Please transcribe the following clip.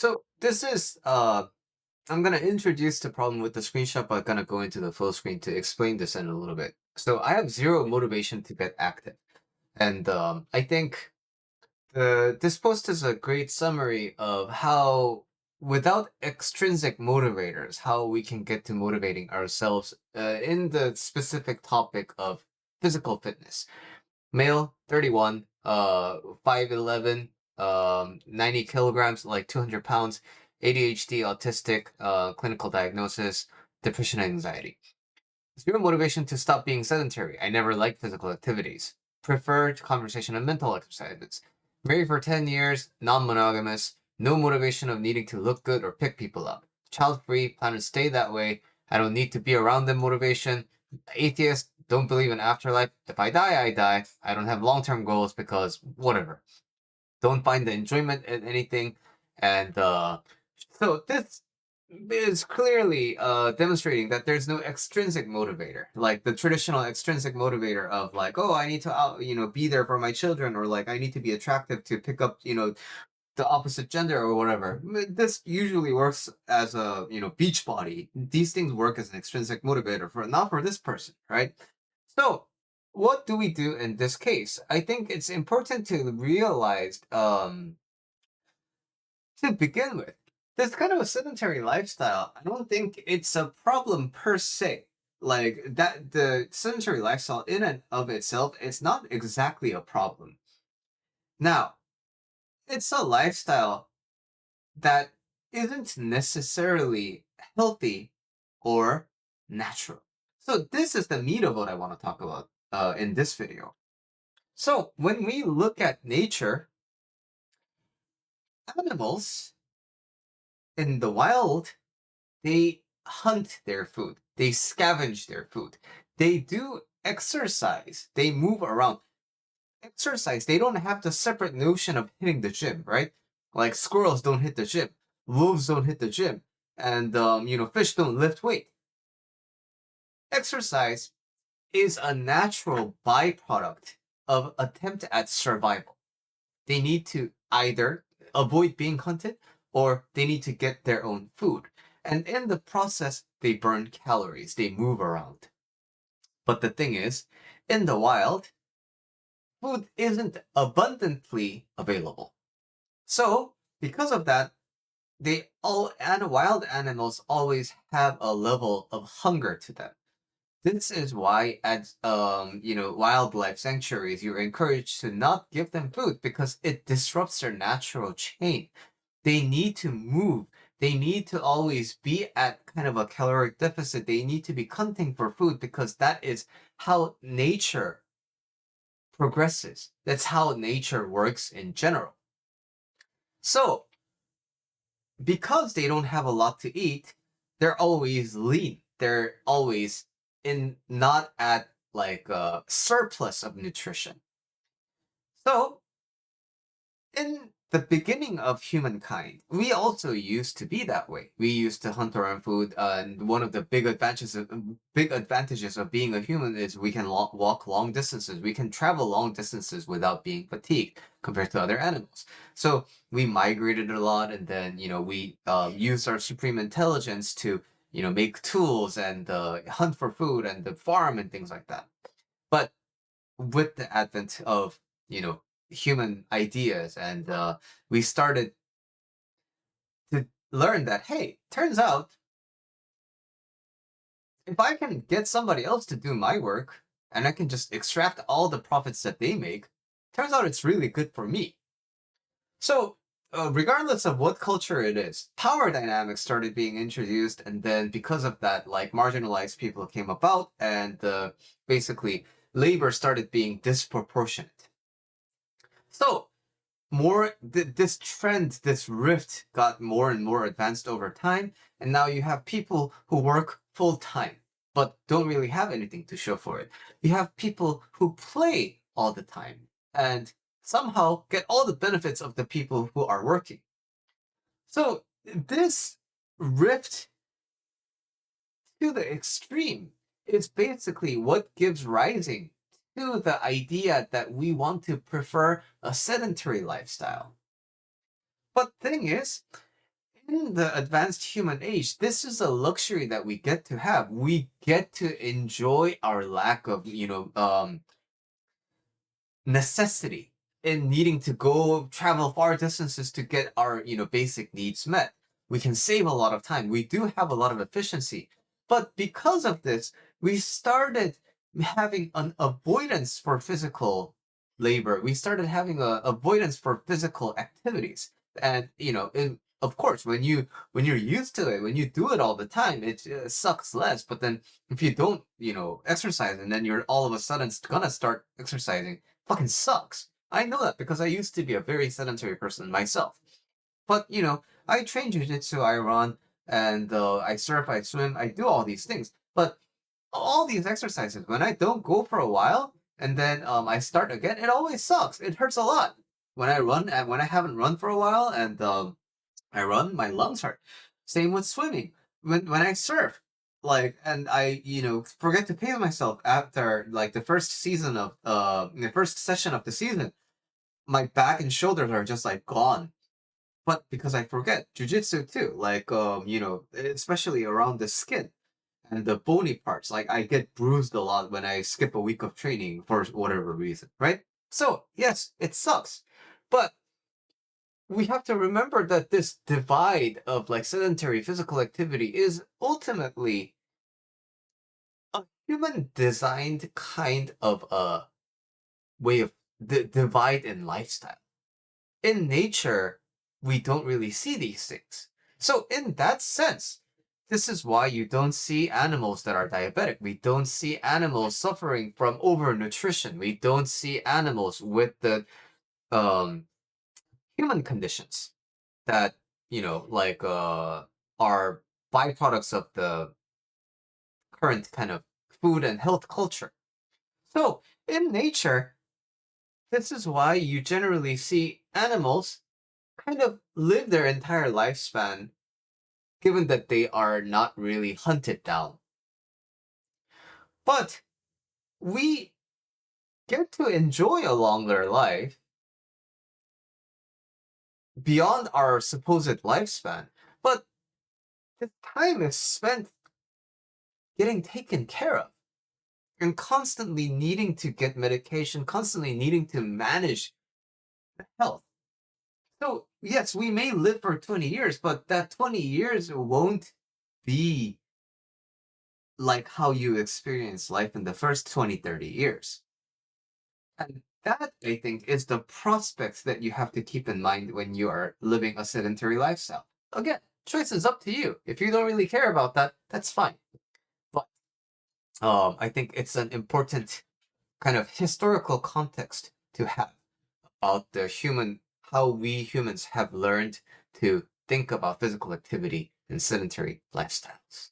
So this is I'm gonna introduce the problem with the screenshot, but gonna go into the full screen to explain this in a little bit. So I have zero motivation to get active, and I think this post is a great summary of how, without extrinsic motivators, how we can get to motivating ourselves in the specific topic of physical fitness. Male, 31, 5'11", 90 kilograms, like 200 pounds, ADHD, autistic, clinical diagnosis, depression and anxiety. Zero motivation to stop being sedentary. I never liked physical activities. Preferred conversation and mental exercises. Married for 10 years, non-monogamous, no motivation of needing to look good or pick people up. Child-free, plan to stay that way. I don't need to be around them motivation. Atheist, don't believe in afterlife. If I die, I die. I don't have long-term goals because whatever. Don't find the enjoyment in anything. And so this is clearly demonstrating that there's no extrinsic motivator, like the traditional extrinsic motivator of like, oh, I need to be there for my children, or like I need to be attractive to pick up the opposite gender or whatever. This usually works as a beach body. These things work as an extrinsic motivator for not for this person, right? So what do we do in this case? I think it's important to realize to begin with, this kind of a sedentary lifestyle, I don't think it's a problem per se. Like that, the sedentary lifestyle in and of itself, it's not exactly a problem. Now, it's a lifestyle that isn't necessarily healthy or natural. So this is the meat of what I want to talk about in this video. So when we look at nature, animals in the wild, they hunt their food. They scavenge their food. They do exercise. They move around. Exercise, they don't have the separate notion of hitting the gym, right? Like squirrels don't hit the gym. Wolves don't hit the gym. And, fish don't lift weight. Exercise is a natural byproduct of attempt at survival. They need to either avoid being hunted or they need to get their own food. And in the process, they burn calories, they move around. But the thing is, in the wild, food isn't abundantly available. So, because of that, wild animals always have a level of hunger to them. This is why at wildlife sanctuaries you're encouraged to not give them food because it disrupts their natural chain. They need to move. They need to always be at kind of a caloric deficit. They need to be hunting for food because that is how nature progresses. That's how nature works in general. So, because they don't have a lot to eat, they're always lean. They're always not at like a surplus of nutrition. So, in the beginning of humankind, we also used to be that way. We used to hunt our own food, and one of the big advantages of being a human is we can walk long distances. We can travel long distances without being fatigued compared to other animals. So we migrated a lot, and then we used our supreme intelligence to make tools and hunt for food and the farm and things like that. But with the advent of human ideas and we started to learn that, hey, turns out if I can get somebody else to do my work and I can just extract all the profits that they make, turns out it's really good for me. So regardless of what culture it is, power dynamics started being introduced, and then because of that, like marginalized people came about, and basically labor started being disproportionate. So this trend, this rift got more and more advanced over time, and now you have people who work full time but don't really have anything to show for it. You have people who play all the time and somehow get all the benefits of the people who are working. So this rift to the extreme is basically what gives rising to the idea that we want to prefer a sedentary lifestyle. But thing is, in the advanced human age, this is a luxury that we get to have. We get to enjoy our lack of, necessity in needing to go travel far distances to get our, basic needs met. We can save a lot of time. We do have a lot of efficiency. But because of this, we started having an avoidance for physical labor. We started having a avoidance for physical activities. And, of course, when you're used to it, when you do it all the time, it sucks less. But then if you don't, exercise, and then you're all of a sudden gonna start exercising, fucking sucks. I know that because I used to be a very sedentary person myself. But, I train jujitsu, I run, and I surf, I swim, I do all these things. But all these exercises, when I don't go for a while and then I start again, it always sucks. It hurts a lot. When I run and when I haven't run for a while and I run, my lungs hurt. Same with swimming. When I surf, like, and I, forget to pace myself after like the first session of the season, my back and shoulders are just like gone. But because I forget jujitsu too, like especially around the skin and the bony parts, like I get bruised a lot when I skip a week of training for whatever reason, right? So yes, it sucks, but we have to remember that this divide of like sedentary physical activity is ultimately a human designed kind of a way of divide in lifestyle. In nature, we don't really see these things. So in that sense, this is why you don't see animals that are diabetic. We don't see animals suffering from overnutrition. We don't see animals with the um, human conditions that, are byproducts of the current kind of food and health culture. So in nature, this is why you generally see animals kind of live their entire lifespan, given that they are not really hunted down. But we get to enjoy a longer life beyond our supposed lifespan. But the time is spent getting taken care of and constantly needing to get medication, constantly needing to manage health. So, yes, we may live for 20 years, but that 20 years won't be like how you experience life in the first 20, 30 years. And that, I think, is the prospects that you have to keep in mind when you are living a sedentary lifestyle. Again, choice is up to you. If you don't really care about that, that's fine. But I think it's an important kind of historical context to have about how we humans have learned to think about physical activity and sedentary lifestyles.